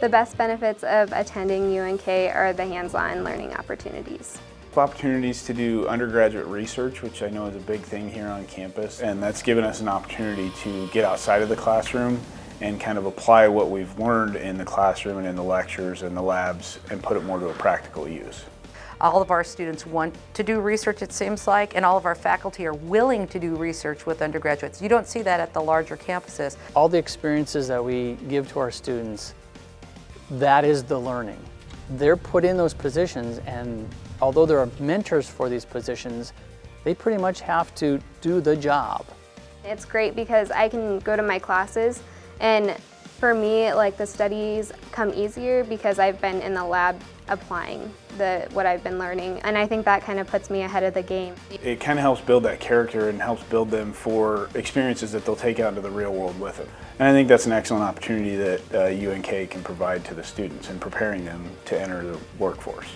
The best benefits of attending UNK are the hands-on learning opportunities. Opportunities to do undergraduate research, which I know is a big thing here on campus, and that's given us an opportunity to get outside of the classroom and kind of apply what we've learned in the classroom and in the lectures and the labs and put it more to a practical use. All of our students want to do research, it seems like, and all of our faculty are willing to do research with undergraduates. You don't see that at the larger campuses. All the experiences that we give to our students, that is the learning. They're put in those positions, and although there are mentors for these positions, they pretty much have to do the job. It's great because I can go to my classes, and for me, like, the studies come easier because I've been in the lab applying what I've been learning, and I think that kind of puts me ahead of the game. It kind of helps build that character and helps build them for experiences that they'll take out into the real world with them. And I think that's an excellent opportunity that UNK can provide to the students in preparing them to enter the workforce.